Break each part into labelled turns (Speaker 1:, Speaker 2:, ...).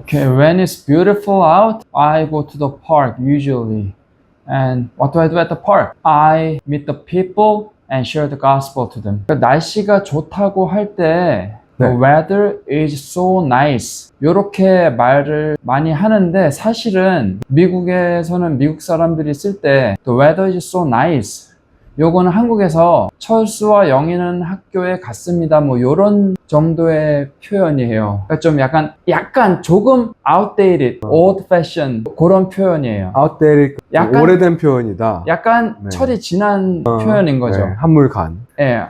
Speaker 1: Okay, when it's beautiful out, I go to the park usually. And what do I do at the park? I meet the people and share the gospel to them. 날씨가 좋다고 할 때 The weather is so nice. 요렇게 말을 많이 하는데 사실은 미국에서는 미국 사람들이 쓸 때 The weather is so nice. 요거는 한국에서 철수와 영희는 학교에 갔습니다. 뭐 요런 정도의 표현이에요. 그러니까 좀 약간 조금 outdated, old fashion 그런 표현이에요.
Speaker 2: outdated,
Speaker 1: 약간
Speaker 2: 오래된 표현이다.
Speaker 1: 약간 철이 지난 표현인 거죠.
Speaker 2: 네, 한물간.
Speaker 1: 예,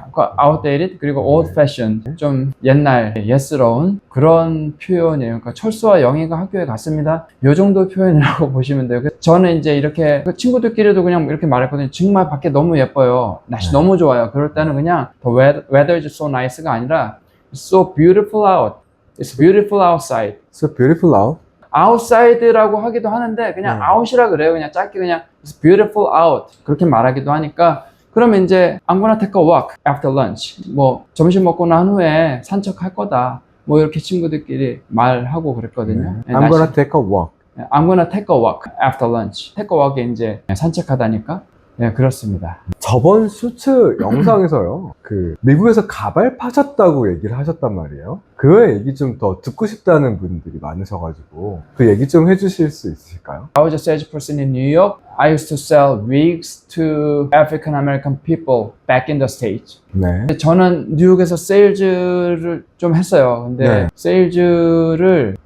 Speaker 1: outdated 그리고 old fashion 좀 옛날 예스러운 그런 표현이에요. 그러니까 철수와 영희가 학교에 갔습니다. 요 정도 표현이라고 보시면 돼요. 저는 이제 이렇게 친구들끼리도 그냥 이렇게 말했거든요. 정말 밖에 너무 예뻐요. 날씨 너무 좋아요. 그럴 때는 그냥 the weather is so nice가 아니라 It's so beautiful out. It's beautiful outside.
Speaker 2: So beautiful out.
Speaker 1: outside라고 하기도 하는데 그냥 out이라 그래요. 그냥 짧게 그냥 It's beautiful out 그렇게 말하기도 하니까 그러면 이제 I'm gonna take a walk after lunch. 뭐 점심 먹고 난 후에 산책할 거다. 뭐 이렇게 친구들끼리 말하고 그랬거든요.
Speaker 2: I'm gonna take a walk.
Speaker 1: I'm gonna take a walk after lunch. take a walk이 이제 산책하다니까. 네, 그렇습니다.
Speaker 2: 저번 슈츠 영상에서요, 미국에서 가발 파셨다고 얘기를 하셨단 말이에요. 그 얘기 좀 더 듣고 싶다는 분들이 많으셔가지고, 그 얘기 좀 해주실 수 있으실까요?
Speaker 1: I was a salesperson in New York. I used to sell wigs to African American people back in the States.
Speaker 2: 네.
Speaker 1: 저는 뉴욕에서 세일즈를 좀 했어요. 근데 세일즈를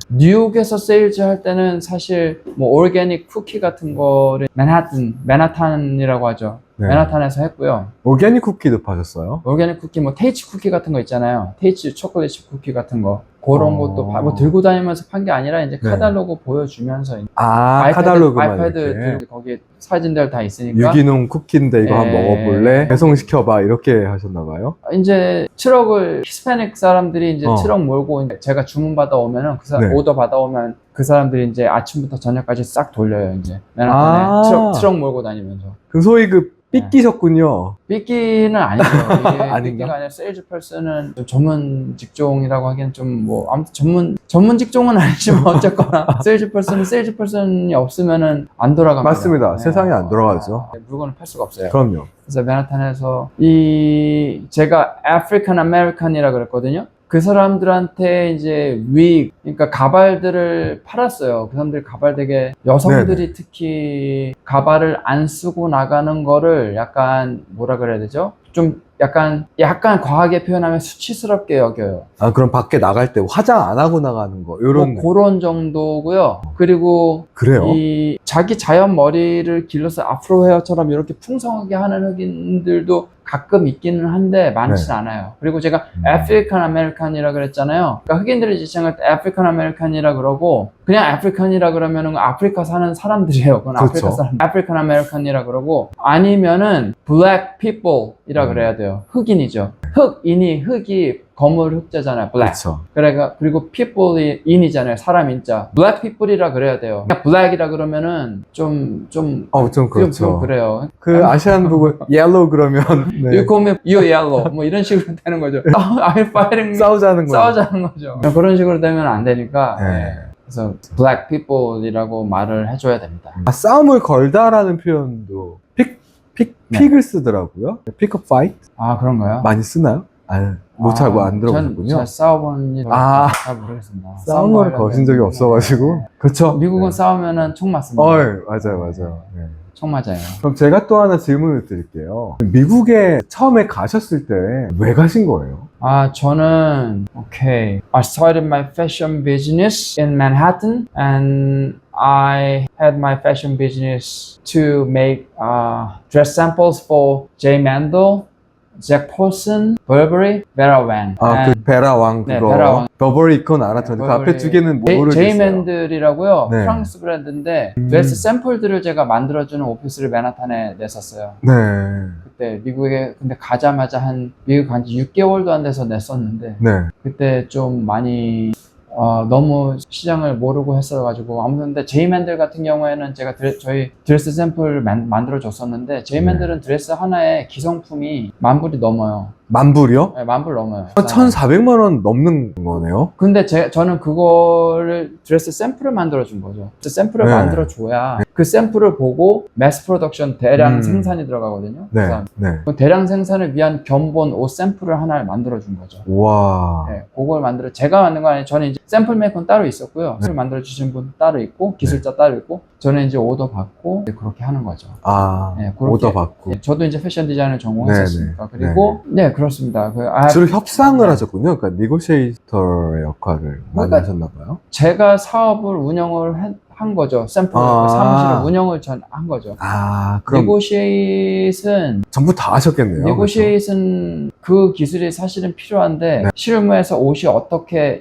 Speaker 1: 뉴욕에서 세일즈 할 때는 사실 뭐 오르게닉 쿠키 같은 거를 맨하탄이라고 하죠. 맨하탄에서 했고요.
Speaker 2: 오르게닉 쿠키도 파셨어요?
Speaker 1: 오르게닉 쿠키, 뭐 테이치 쿠키 같은 거 있잖아요. 테이치 초콜릿 쿠키 같은 거. 그런 것도 뭐 들고 다니면서 판 게 아니라 이제 카탈로그 보여주면서 아이패드 들고 거기에 사진들 다 있으니까
Speaker 2: 유기농 쿠키인데 이거 한번 먹어볼래? 배송시켜봐 이렇게 하셨나봐요?
Speaker 1: 이제 트럭을 히스패닉 사람들이 이제 트럭 몰고 제가 주문 받아오면은 오더 받아오면 그 사람들이 이제 아침부터 저녁까지 싹 돌려요. 이제 맨하탄에 트럭 몰고 다니면서.
Speaker 2: 그 소위 삐끼셨군요.
Speaker 1: 삐끼는 아니죠.
Speaker 2: 아닌가?
Speaker 1: 삐끼가 아니라 세일즈 퍼슨은 전문 직종이라고 하기엔 좀 뭐 아무튼 전문 직종은 아니지만 어쨌거나 세일즈 퍼슨은 세일즈 퍼슨이 없으면은 안 돌아갑니다.
Speaker 2: 맞습니다. 세상이 안 돌아가죠.
Speaker 1: 물건을 팔 수가 없어요.
Speaker 2: 그럼요.
Speaker 1: 그래서 맨하탄에서 제가 아프리칸 아메리칸이라 그랬거든요. 그 사람들한테 이제 그러니까 가발들을 팔았어요. 그 사람들 가발 되게 여성들이 특히 가발을 안 쓰고 나가는 거를 약간 뭐라 그래야 되죠? 좀 약간 과하게 표현하면 수치스럽게 여겨요.
Speaker 2: 아, 그럼 밖에 나갈 때 화장 안 하고 나가는 거 요런
Speaker 1: 뭐 그런 정도고요. 그리고
Speaker 2: 그래요?
Speaker 1: 자기 자연 머리를 길러서 아프로 헤어처럼 이렇게 풍성하게 하는 흑인들도 가끔 있기는 한데 많지는 않아요. 그리고 제가 아프리칸 아메리칸이라 그랬잖아요. 그러니까 흑인들이 지칭할 때 아프리칸 아메리칸이라 그러고 그냥 아프리칸이라 그러면은 아프리카 사는 사람들이에요. 그건
Speaker 2: 그렇죠.
Speaker 1: 아프리카 사람. 아프리칸 아메리칸이라 그러고 아니면은 black people이라 그래야 돼요. 흑인이죠. 흑이 거물 흑자잖아요. black.
Speaker 2: 그렇죠.
Speaker 1: 그리고 people이 인이잖아요. 사람 인자. black people이라 그래야 돼요. 그냥 black이라 그러면은 좀
Speaker 2: 그렇죠.
Speaker 1: 좀 그래요.
Speaker 2: 아시안북은 yellow 그러면
Speaker 1: You call me you yellow. 뭐 이런 식으로 되는 거죠. I'm fighting.
Speaker 2: 싸우자는
Speaker 1: 거죠. 그런 식으로 되면 안 되니까. 그래서 black people이라고 말을 해줘야 됩니다.
Speaker 2: 싸움을 걸다라는 표현도 픽을 쓰더라고요. pick a fight.
Speaker 1: 아, 그런가요?
Speaker 2: 많이 쓰나요? 못하고 안 들어보셨군요.
Speaker 1: 제가 싸워본 일은 잘 모르겠습니다.
Speaker 2: 싸움을 거신 적이 없어가지고. 그렇죠.
Speaker 1: 미국은 싸우면은 총 맞습니다.
Speaker 2: 맞아요.
Speaker 1: 총 맞아요.
Speaker 2: 그럼 제가 또 하나 질문을 드릴게요. 미국에 처음에 가셨을 때 왜 가신 거예요?
Speaker 1: 저는 I started my fashion business in Manhattan and I had my fashion business to make dress samples for J. Mandel, Jack Paulson, Burberry, Vera Wang.
Speaker 2: 베라 왕 그거.
Speaker 1: 베라 왕.
Speaker 2: 버버리 그건 알았는데 그 앞에 두 개는 모르겠어요.
Speaker 1: 제이맨들이라고요. 프랑스 브랜드인데 드레스 샘플들을 제가 만들어주는 오피스를 맨하탄에 냈었어요. 그때 미국에 근데 가자마자 미국 간지 6개월도 안 돼서 냈었는데 그때 좀 많이 너무 시장을 모르고 했어가지고 아무튼 근데 제이맨들 같은 경우에는 제가 저희 드레스 샘플을 만들어 줬었는데 제이맨들은 드레스 하나에 기성품이 10,000불이 넘어요.
Speaker 2: 만불이요?
Speaker 1: 네, 10,000불 넘어요.
Speaker 2: 1,400만 원 넘는 거네요?
Speaker 1: 근데 저는 그거를 드레스 샘플을 만들어 준 거죠. 샘플을
Speaker 2: 네.
Speaker 1: 만들어 줘야 그 샘플을 보고 매스 프로덕션 대량 생산이 들어가거든요.
Speaker 2: 네.
Speaker 1: 그래서
Speaker 2: 네.
Speaker 1: 그 대량 생산을 위한 견본 옷 샘플을 하나를 만들어 준 거죠.
Speaker 2: 와.
Speaker 1: 네, 그걸 제가 만든 거 아니에요. 저는 이제 샘플 메이커는 따로 있었고요. 샘플 만들어 주신 분 따로 있고 기술자 따로 있고 저는 이제 오더 받고 이제 그렇게 하는 거죠.
Speaker 2: 아,
Speaker 1: 네, 그렇게,
Speaker 2: 오더 받고.
Speaker 1: 네, 저도 이제 패션 디자인을 전공했었으니까.
Speaker 2: 네네.
Speaker 1: 그리고 네, 그렇습니다.
Speaker 2: 주로 협상을
Speaker 1: 네.
Speaker 2: 하셨군요. 그러니까 니고시에이터의 역할을 많이
Speaker 1: 그러니까
Speaker 2: 하셨나 봐요.
Speaker 1: 제가 사업을 운영을 한 거죠. 샘플 사무실을 운영을 한 거죠.
Speaker 2: 아, 그럼
Speaker 1: 네고시에이트는
Speaker 2: 전부 다 하셨겠네요.
Speaker 1: 네고시에이트는 그 기술이 사실은 필요한데
Speaker 2: 네.
Speaker 1: 실무에서 옷이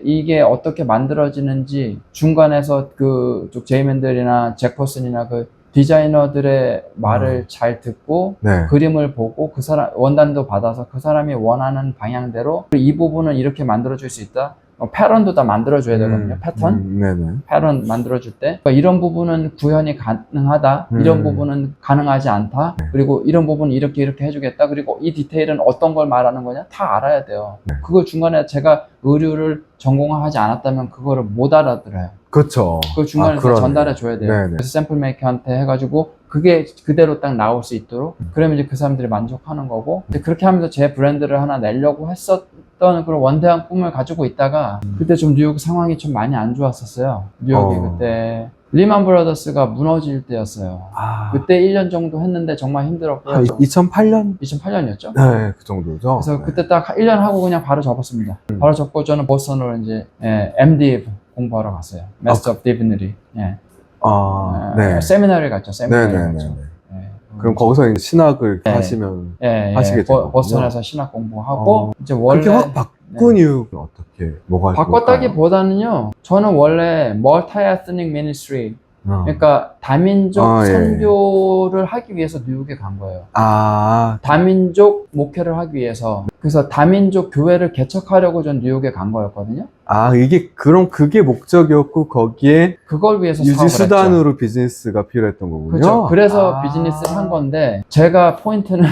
Speaker 1: 이게 어떻게 만들어지는지 중간에서 그쪽 제이맨들이나 잭퍼슨이나 그 디자이너들의 말을 잘 듣고
Speaker 2: 네.
Speaker 1: 그림을 보고 그 사람 원단도 받아서 그 사람이 원하는 방향대로 이 부분은 이렇게 만들어줄 수 있다. 패런도 다 만들어줘야 되거든요. 패턴.
Speaker 2: 네네.
Speaker 1: 패런 만들어줄 때 이런 부분은 구현이 가능하다. 이런 부분은 가능하지 않다. 그리고 이런 부분은 이렇게 해주겠다. 그리고 이 디테일은 어떤 걸 말하는 거냐 다 알아야 돼요.
Speaker 2: 네.
Speaker 1: 그걸 중간에 제가 의류를 전공하지 않았다면 그거를 못 알아들어요.
Speaker 2: 그렇죠.
Speaker 1: 그걸 중간에 다 전달해 줘야 돼요.
Speaker 2: 네네.
Speaker 1: 그래서 샘플 메이커한테 해가지고 그게 그대로 딱 나올 수 있도록 그러면 이제 그 사람들이 만족하는 거고 근데 그렇게 하면서 제 브랜드를 하나 내려고 했었던 그런 원대한 꿈을 가지고 있다가 그때 좀 뉴욕 상황이 좀 많이 안 좋았었어요. 뉴욕이 그때 리만 브라더스가 무너질 때였어요.
Speaker 2: 아,
Speaker 1: 그때 1년 정도 했는데 정말 힘들었고요.
Speaker 2: 한 2008년?
Speaker 1: 2008년이었죠.
Speaker 2: 네, 그 정도죠.
Speaker 1: 그래서
Speaker 2: 네.
Speaker 1: 그때 딱 1년 하고 그냥 바로 접었습니다. 바로 접고 저는 보스턴으로 이제 MD 공부하러 갔어요. Master of Divinity. 예.
Speaker 2: 아, 네.
Speaker 1: 세미나를 갔죠. 세미나를
Speaker 2: 네네네.
Speaker 1: 갔죠. 예.
Speaker 2: 그럼 거기서 이제 신학을
Speaker 1: 네.
Speaker 2: 하시면
Speaker 1: 예,
Speaker 2: 하시게 된 거군요.
Speaker 1: 보스턴에서 신학 공부하고 이제 원래
Speaker 2: 그렇게 확 바꾼 이유는 어떻게 뭐가
Speaker 1: 바꿨다기보다는요. 저는 원래 Multi-Ethnic Ministry 그러니까 다민족
Speaker 2: 예.
Speaker 1: 선교를 하기 위해서 뉴욕에 간 거예요.
Speaker 2: 아,
Speaker 1: 다민족 목회를 하기 위해서 그래서 다민족 교회를 개척하려고 전 뉴욕에 간 거였거든요.
Speaker 2: 아, 그럼 그게 목적이었고 거기에
Speaker 1: 그걸 위해서 사업을 했죠.
Speaker 2: 유지수단으로 비즈니스가 필요했던 거군요.
Speaker 1: 그렇죠. 그래서 비즈니스를 한 건데 제가 포인트는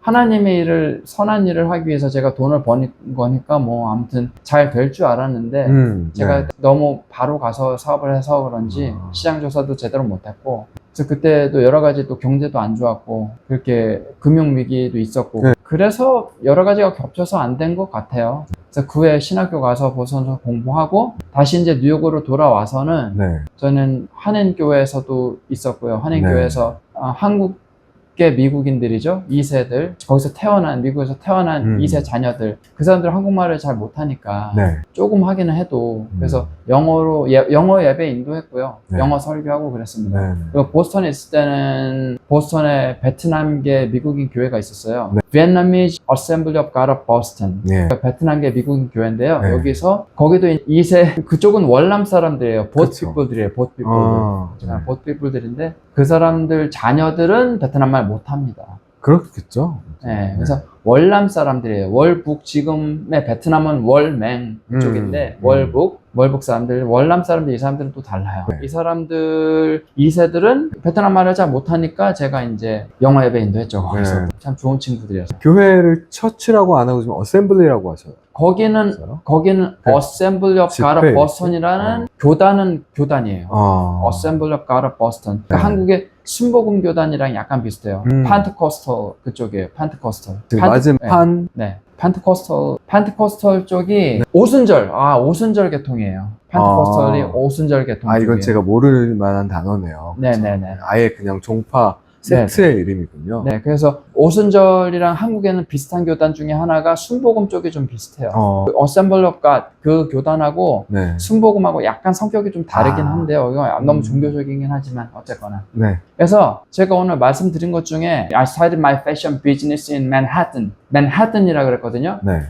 Speaker 1: 하나님의 일을 선한 일을 하기 위해서 제가 돈을 버는 거니까 뭐 아무튼 잘 될 줄 알았는데 제가
Speaker 2: 네.
Speaker 1: 너무 바로 가서 사업을 해서 그런지 시장 조사도 제대로 못했고 그래서 그때도 여러 가지 또 경제도 안 좋았고 그렇게 금융 위기도 있었고
Speaker 2: 네.
Speaker 1: 그래서 여러 가지가 겹쳐서 안 된 것 같아요. 그래서 그 후에 신학교 가서 보선서 공부하고 다시 이제 뉴욕으로 돌아와서는
Speaker 2: 네.
Speaker 1: 저는 한인교회에서도 있었고요. 한인교회에서 한국계 미국인들이죠. 2세들 거기서 미국에서 태어난 2세 자녀들 그 사람들 한국말을 잘 못하니까
Speaker 2: 네.
Speaker 1: 조금 하기는 해도 그래서 영어 예배 인도했고요.
Speaker 2: 네.
Speaker 1: 영어 설교하고 그랬습니다.
Speaker 2: 네.
Speaker 1: 그리고 보스턴에 있을 때는 보스턴에 베트남계 미국인 교회가 있었어요.
Speaker 2: 네.
Speaker 1: Vietnamese Assembly of God of Boston.
Speaker 2: 네.
Speaker 1: 베트남계 미국인 교회인데요.
Speaker 2: 네.
Speaker 1: 여기서 거기도 2세 그쪽은 월남 사람들이에요.
Speaker 2: 그쵸.
Speaker 1: 보트피플들이에요. 보트피플들.
Speaker 2: 네.
Speaker 1: 보트피플들인데 그 사람들 자녀들은 베트남말 못합니다.
Speaker 2: 그렇겠죠.
Speaker 1: 네, 그래서 월남 사람들이에요. 월북 지금의 베트남은 월맹 쪽인데 월북 사람들, 월남 사람들 이 사람들은 또 달라요.
Speaker 2: 네.
Speaker 1: 이 사람들 2세들은 베트남 말을 잘 못하니까 제가 이제 영어 예배 인도했죠. 거기서
Speaker 2: 네.
Speaker 1: 참 좋은 친구들이었어요.
Speaker 2: 교회를 처치라고 안 하고 지금 어셈블리라고 하셔요.
Speaker 1: 거기는
Speaker 2: 네.
Speaker 1: Assembly of God
Speaker 2: 집회.
Speaker 1: of Boston이라는 교단은 교단이에요. Assembly of God of Boston. 그러니까
Speaker 2: 네.
Speaker 1: 한국의 순복음 교단이랑 약간 비슷해요. 판트코스털 그쪽이에요. 판트코스털.
Speaker 2: 지금 맞은 판.
Speaker 1: 네. 판트코스털 쪽이 오순절 계통이에요. 판트코스털이 오순절 계통.
Speaker 2: 아, 이건 제가 모를 만한 단어네요.
Speaker 1: 네네네.
Speaker 2: 아예 그냥 종파 세트의 이름이군요.
Speaker 1: 네, 그래서 오순절이랑 한국에는 비슷한 교단 중에 하나가 순복음 쪽이 좀 비슷해요. 그 Assembly of God 그 교단하고
Speaker 2: 네.
Speaker 1: 순복음하고 약간 성격이 좀 다르긴 한데요. 이거 너무 종교적이긴 하지만 어쨌거나.
Speaker 2: 네.
Speaker 1: 그래서 제가 오늘 말씀드린 것 중에 I started my fashion business in Manhattan. 맨하튼이라 그랬거든요.
Speaker 2: 네.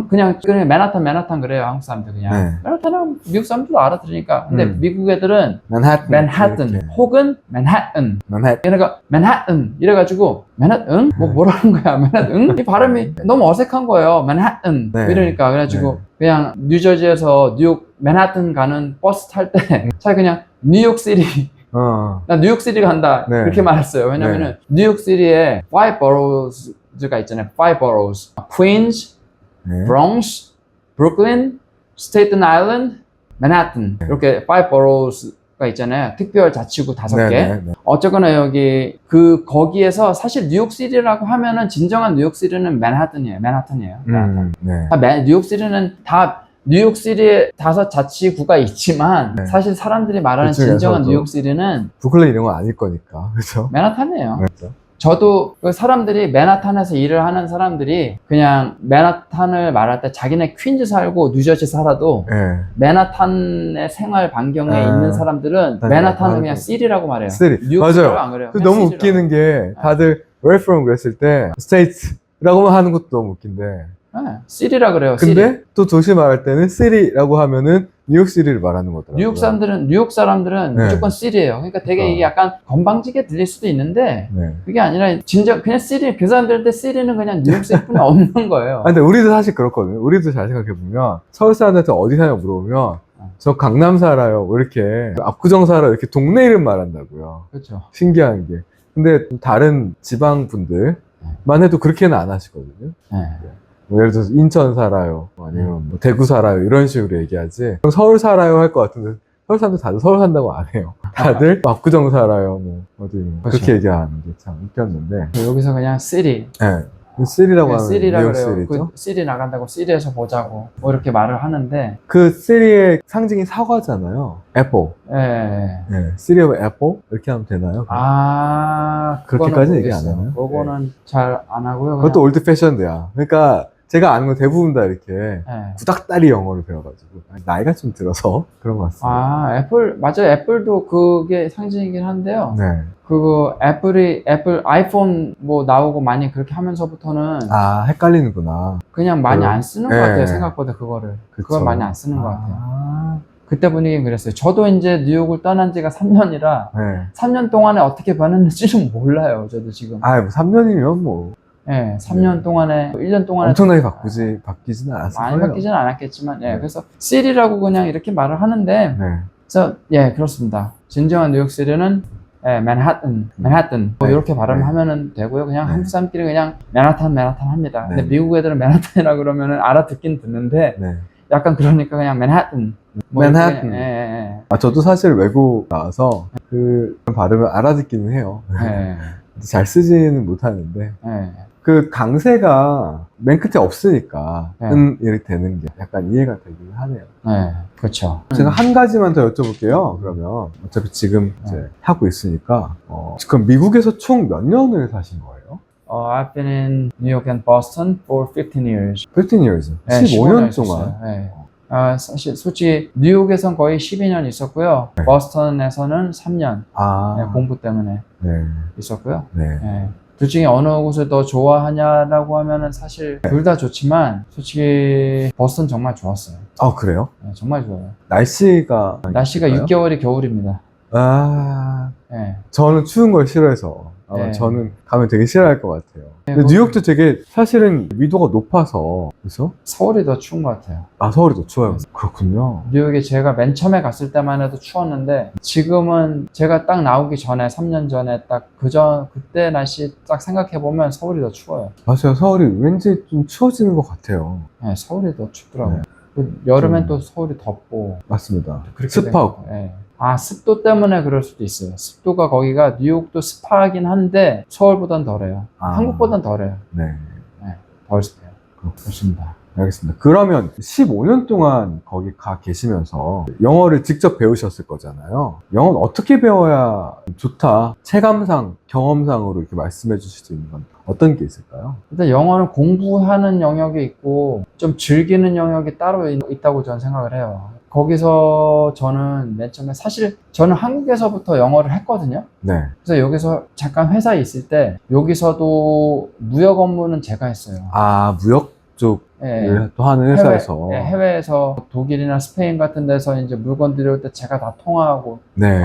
Speaker 1: 그냥 맨하탄 그래요. 한국 사람들 그냥.
Speaker 2: 네.
Speaker 1: 맨하탄은 미국 사람들도 알아들으니까. 근데 미국 애들은
Speaker 2: 맨하튼.
Speaker 1: 맨하튼 혹은 맨하튼.
Speaker 2: 맨하튼.
Speaker 1: 그러니까 맨하튼 이래가지고 맨하튼 뭐라는 거야 맨하튼 이 발음이 너무 어색한 거예요. 맨하튼
Speaker 2: 네.
Speaker 1: 이러니까 그래가지고 그냥 뉴저지에서 뉴욕 맨하튼 가는 버스 탈 때 차라리 그냥 뉴욕시티 나 뉴욕시티 간다
Speaker 2: 네.
Speaker 1: 그렇게 말했어요. 왜냐면은 뉴욕시티에 5 boroughs boroughs가 있잖아요. five boroughs. Queens,
Speaker 2: 네.
Speaker 1: Bronx, Brooklyn, Staten Island, Manhattan. 이렇게 five boroughs가 있잖아요. 특별자치구 5개.
Speaker 2: 네, 네.
Speaker 1: 어쨌거나 여기 거기에서 사실 뉴욕시티라고 하면은 진정한 뉴욕시티는 맨하튼이에요.
Speaker 2: 네.
Speaker 1: 뉴욕시티는 다 뉴욕시티에 5자치구가 있지만
Speaker 2: 네.
Speaker 1: 사실 사람들이 말하는
Speaker 2: 그중에서도
Speaker 1: 진정한 뉴욕시티는
Speaker 2: 브루클린 이런 건 아닐 거니까. 그렇죠?
Speaker 1: 맨하탄이에요.
Speaker 2: 그렇죠.
Speaker 1: 저도 그 사람들이 맨하탄에서 일을 하는 사람들이 그냥 맨하탄을 말할 때 자기네 퀸즈 살고 뉴저지 살아도
Speaker 2: 네.
Speaker 1: 맨하탄의 생활 반경에 있는 사람들은
Speaker 2: 맞아요.
Speaker 1: 맨하탄은 그냥 시리라고 말해요.
Speaker 2: 시리.
Speaker 1: 뉴욕시티라고
Speaker 2: 맞아요.
Speaker 1: 안 그래요.
Speaker 2: 그
Speaker 1: 그냥
Speaker 2: 너무
Speaker 1: 시리라고.
Speaker 2: 웃기는 게 다들 where from 그랬을 때 state라고만 하는 것도 너무 웃긴데
Speaker 1: 네, 시리라 그래요.
Speaker 2: 근데
Speaker 1: 시리.
Speaker 2: 또 도시 말할 때는 city라고 하면은 뉴욕시티를 말하는 거더라고요.
Speaker 1: 뉴욕 사람들은
Speaker 2: 네.
Speaker 1: 무조건 시리예요. 그러니까 되게 이게 약간 건방지게 들릴 수도 있는데
Speaker 2: 네.
Speaker 1: 그게 아니라 진짜 그냥 시리. 그 사람들한테 시리는 그냥 뉴욕시티뿐이 없는 거예요.
Speaker 2: 아, 근데 우리도 사실 그렇거든요. 우리도 잘 생각해보면 서울 사람들한테 어디 사냐고 물어보면 저 강남 살아요. 뭐 이렇게 압구정 살아요. 이렇게 동네 이름 말한다고요.
Speaker 1: 그렇죠.
Speaker 2: 신기한 게. 근데 다른 지방 분들만 해도 그렇게는 안 하시거든요.
Speaker 1: 네.
Speaker 2: 뭐 예를 들어서 인천 살아요. 아니면 뭐 대구 살아요. 이런 식으로 얘기하지. 그럼 서울 살아요 할 것 같은데 서울 사람들 다들 서울 산다고 안 해요. 다들 압구정 살아요. 뭐 어디 뭐
Speaker 1: 그렇죠.
Speaker 2: 그렇게 얘기하는 게 참 웃겼는데.
Speaker 1: 여기서 그냥 시리.
Speaker 2: 네. 시리라고 하면
Speaker 1: 시리라
Speaker 2: 뉴욕
Speaker 1: 그래요.
Speaker 2: 시리죠.
Speaker 1: 그 시리 나간다고 시리에서 보자고 뭐 이렇게 말을 하는데
Speaker 2: 그 시리의 상징이 사과잖아요. 애플.
Speaker 1: 예.
Speaker 2: 네. 시리 오브 애플 이렇게 하면 되나요?
Speaker 1: 그거는
Speaker 2: 그렇게까지 얘기 안
Speaker 1: 모르겠어요.
Speaker 2: 하나요?
Speaker 1: 그거는 잘 안 하고요.
Speaker 2: 그것도 올드 패션드야. 그러니까 제가 아는 건 대부분 다 이렇게
Speaker 1: 예.
Speaker 2: 구닥다리 영어를 배워가지고 나이가 좀 들어서 그런 것 같습니다.
Speaker 1: 아, 애플 맞아요. 애플도 그게 상징이긴 한데요.
Speaker 2: 네.
Speaker 1: 그거 애플 아이폰 뭐 나오고 많이 그렇게 하면서부터는
Speaker 2: 아, 헷갈리는구나.
Speaker 1: 그냥 많이
Speaker 2: 그,
Speaker 1: 안 쓰는
Speaker 2: 네.
Speaker 1: 것 같아요. 생각보다 그거를.
Speaker 2: 그쵸.
Speaker 1: 그걸 많이 안 쓰는 것 같아요.
Speaker 2: 아,
Speaker 1: 그때 분위기는 그랬어요. 저도 이제 뉴욕을 떠난 지가 3년이라
Speaker 2: 네.
Speaker 1: 3년 동안에 어떻게 변했는지는 몰라요. 저도 지금.
Speaker 2: 아, 뭐 3년이면 뭐
Speaker 1: 예, 3년 동안에, 1년 동안에.
Speaker 2: 엄청나게 바뀌지는 않았을
Speaker 1: 많이
Speaker 2: 거예요.
Speaker 1: 바뀌지는 않았겠지만, 예,
Speaker 2: 네.
Speaker 1: 그래서 시리라고 그냥 이렇게 말을 하는데,
Speaker 2: 네.
Speaker 1: 그래서, 예, 그렇습니다. 진정한 뉴욕 시리는, 예, 맨하튼, 뭐
Speaker 2: 네.
Speaker 1: 이렇게 발음을
Speaker 2: 네.
Speaker 1: 하면은 되고요. 그냥
Speaker 2: 네.
Speaker 1: 한국 사람끼리 그냥 맨하탄 합니다. 근데
Speaker 2: 네.
Speaker 1: 미국 애들은 맨하탄이라 그러면은 알아듣긴 듣는데,
Speaker 2: 네.
Speaker 1: 약간 그러니까 그냥 맨하튼. 뭐
Speaker 2: 맨하튼.
Speaker 1: 이렇게 그냥, 예,
Speaker 2: 아, 저도 사실 외국 나와서 그 발음을 알아듣기는 해요.
Speaker 1: 예, 예.
Speaker 2: 잘 쓰지는 못하는데.
Speaker 1: 예.
Speaker 2: 그 강세가 맨 끝에 없으니까
Speaker 1: 네.
Speaker 2: 이렇게 되는 게 약간 이해가 되긴 하네요.
Speaker 1: 네, 그렇죠.
Speaker 2: 제가 한 가지만 더 여쭤볼게요. 그러면 어차피 지금 이제 하고 있으니까 그럼 미국에서 총 몇 년을 사신 거예요?
Speaker 1: I've been in New York and Boston for 15 years.
Speaker 2: 15 years,
Speaker 1: 네,
Speaker 2: 15년
Speaker 1: 15년
Speaker 2: 동안.
Speaker 1: 있었어요. 네. 사실 솔직히 뉴욕에선 거의 12년 있었고요.
Speaker 2: 네.
Speaker 1: 버스턴에서는 3년
Speaker 2: 아,
Speaker 1: 공부 때문에
Speaker 2: 네,
Speaker 1: 있었고요.
Speaker 2: 네.
Speaker 1: 네. 둘 중에 어느 곳을 더 좋아하냐라고 하면은 사실 둘 다 좋지만 솔직히 버스턴 정말 좋았어요.
Speaker 2: 아, 그래요?
Speaker 1: 네, 정말 좋아요.
Speaker 2: 날씨가
Speaker 1: 날씨가
Speaker 2: 있을까요?
Speaker 1: 6개월이 겨울입니다.
Speaker 2: 아,
Speaker 1: 네.
Speaker 2: 저는 추운 걸 싫어해서 아마
Speaker 1: 네.
Speaker 2: 저는 가면 되게 싫어할 것 같아요.
Speaker 1: 네,
Speaker 2: 근데 뉴욕도 되게 사실은 위도가 높아서 그래서
Speaker 1: 서울이 더 추운 것 같아요.
Speaker 2: 아, 서울이 더 추워요. 그렇군요.
Speaker 1: 뉴욕에 제가 맨 처음에 갔을 때만 해도 추웠는데 지금은 제가 딱 나오기 전에 3년 전에 딱 그때 날씨 딱 생각해 보면 서울이 더 추워요.
Speaker 2: 맞아요. 서울이 왠지 좀 추워지는 것 같아요.
Speaker 1: 네, 서울이 더 춥더라고요.
Speaker 2: 네.
Speaker 1: 그 여름엔
Speaker 2: 좀-
Speaker 1: 또 서울이 덥고
Speaker 2: 맞습니다.
Speaker 1: 그렇게
Speaker 2: 습하고.
Speaker 1: 된 거- 네. 아, 습도 때문에 그럴 수도 있어요. 습도가 거기가 뉴욕도 습하긴 한데 서울보단 덜해요.
Speaker 2: 아.
Speaker 1: 한국보단 덜해요.
Speaker 2: 네.
Speaker 1: 덜 습해요. 그렇습니다.
Speaker 2: 알겠습니다. 그러면 15년 동안 거기 가 계시면서 영어를 직접 배우셨을 거잖아요. 영어는 어떻게 배워야 좋다? 체감상, 경험상으로 이렇게 말씀해 주실 수 있는 건 어떤 게 있을까요?
Speaker 1: 일단 영어는 공부하는 영역이 있고 좀 즐기는 영역이 따로 있다고 저는 생각을 해요. 거기서 저는 맨 처음에 사실 저는 한국에서부터 영어를 했거든요.
Speaker 2: 네.
Speaker 1: 그래서 여기서 잠깐 회사에 있을 때 여기서도 무역 업무는 제가 했어요.
Speaker 2: 아, 무역 쪽을
Speaker 1: 예.
Speaker 2: 또 하는 회사에서.
Speaker 1: 해외에서 독일이나 스페인 같은 데서 이제 물건 들여올 때 제가 다 통화하고
Speaker 2: 네.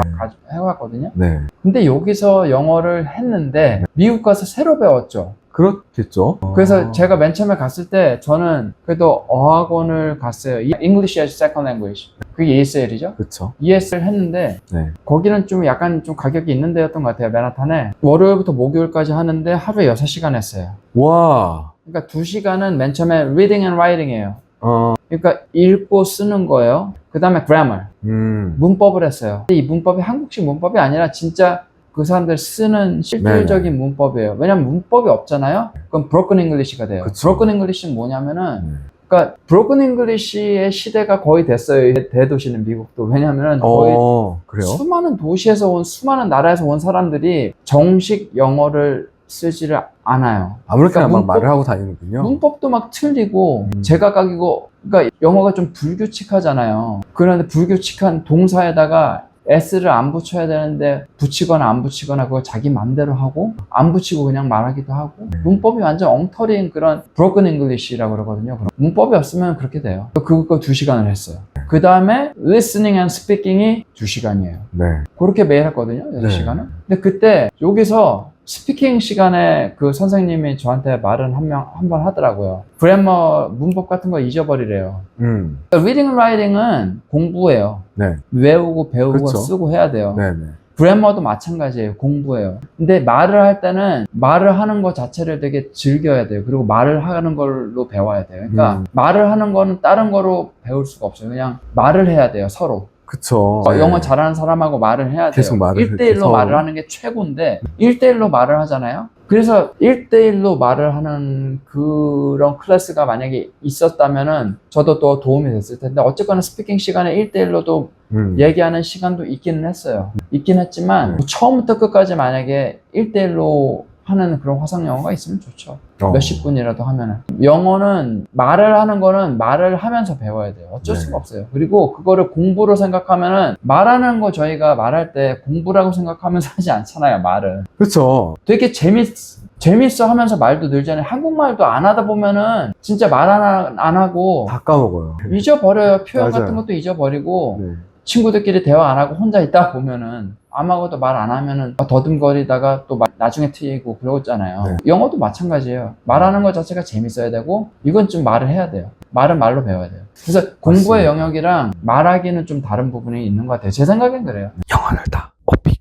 Speaker 1: 해왔거든요.
Speaker 2: 네.
Speaker 1: 근데 여기서 영어를 했는데 미국 가서 새로 배웠죠.
Speaker 2: 그렇겠죠.
Speaker 1: 그래서 제가 맨 처음에 갔을 때 저는 그래도 어학원을 갔어요. English as second language. 그게 ESL이죠.
Speaker 2: 그쵸.
Speaker 1: ESL 했는데
Speaker 2: 네.
Speaker 1: 거기는 좀 약간 좀 가격이 있는 데였던 것 같아요. 맨하탄에 월요일부터 목요일까지 하는데 하루에 6시간 했어요.
Speaker 2: 와.
Speaker 1: 그러니까 2시간은 맨 처음에 reading and writing이에요.
Speaker 2: 어.
Speaker 1: 그러니까 읽고 쓰는 거예요. 그 다음에 grammar, 문법을 했어요. 이 문법이 한국식 문법이 아니라 진짜 그 사람들 쓰는 실질적인 문법이에요. 왜냐면 문법이 없잖아요. 그럼 broken English가 돼요.
Speaker 2: 그쵸.
Speaker 1: broken English는 뭐냐면은
Speaker 2: 네.
Speaker 1: 그러니까 broken English의 시대가 거의 됐어요. 대도시는 미국도. 왜냐면은 거의
Speaker 2: 그래요?
Speaker 1: 수많은 도시에서 온 수많은 나라에서 온 사람들이 정식 영어를 쓰지를 않아요.
Speaker 2: 아무렇게나
Speaker 1: 그러니까
Speaker 2: 막 말을 하고 다니는군요.
Speaker 1: 문법도 막 틀리고 제각각이고, 그러니까 영어가 좀 불규칙하잖아요. 그런데 불규칙한 동사에다가 s를 안 붙여야 되는데 붙이거나 안 붙이거나 그걸 자기 맘대로 하고 안 붙이고 그냥 말하기도 하고 문법이 완전 엉터리인 그런 broken English라고 그러거든요. 그럼 문법이 없으면 그렇게 돼요. 그거 2시간을 했어요. 그 다음에 listening and speaking이 2시간이에요.
Speaker 2: 네.
Speaker 1: 그렇게 매일 했거든요. 6시간을. 근데 그때 여기서 스피킹 시간에 그 선생님이 저한테 말은 한 번 하더라고요. 그래머 문법 같은 거 잊어버리래요. 그러니까 reading and writing은 공부예요.
Speaker 2: 네.
Speaker 1: 외우고 배우고
Speaker 2: 그쵸.
Speaker 1: 쓰고 해야 돼요.
Speaker 2: 네네.
Speaker 1: 그래머도 마찬가지예요. 공부예요. 근데 말을 할 때는 말을 하는 것 자체를 되게 즐겨야 돼요. 그리고 말을 하는 걸로 배워야 돼요. 그러니까 말을 하는 거는 다른 거로 배울 수가 없어요. 그냥 말을 해야 돼요. 서로.
Speaker 2: 그쵸.
Speaker 1: 영어 잘하는 사람하고 말을 해야 돼요.
Speaker 2: 계속 말을
Speaker 1: 1대1로
Speaker 2: 서로.
Speaker 1: 말을 하는 게 최고인데 1대1로 말을 하잖아요. 그래서 1대1로 말을 하는 그런 클래스가 만약에 있었다면은 저도 또 도움이 됐을 텐데 어쨌거나 스피킹 시간에 1대1로도 얘기하는 시간도 있기는 했어요. 있긴 했지만 처음부터 끝까지 만약에 1대1로 하는 그런 화상 영어가 있으면 좋죠. 몇십 분이라도 하면은. 영어는 말을 하는 거는 말을 하면서 배워야 돼요. 어쩔 수가 없어요. 그리고 그거를 공부로 생각하면은 말하는 거 저희가 말할 때 공부라고 생각하면서 하지 않잖아요, 말을.
Speaker 2: 그쵸.
Speaker 1: 되게 재밌어 하면서 말도 늘잖아요. 한국말도 안 하다 보면은 진짜 말 안 하고
Speaker 2: 다 까먹어요.
Speaker 1: 잊어버려요. 표현
Speaker 2: 맞아요.
Speaker 1: 같은 것도 잊어버리고
Speaker 2: 네.
Speaker 1: 친구들끼리 대화 안 하고 혼자 있다 보면은 아무것도 말 안 하면은 더듬거리다가 또 나중에 틀리고 그러잖아요.
Speaker 2: 네.
Speaker 1: 영어도 마찬가지예요. 말하는 것 자체가 재밌어야 되고 이건 좀 말을 해야 돼요. 말은 말로 배워야 돼요. 그래서 공부의 영역이랑 말하기는 좀 다른 부분이 있는 것 같아요. 제 생각엔 그래요.
Speaker 2: 영어를 다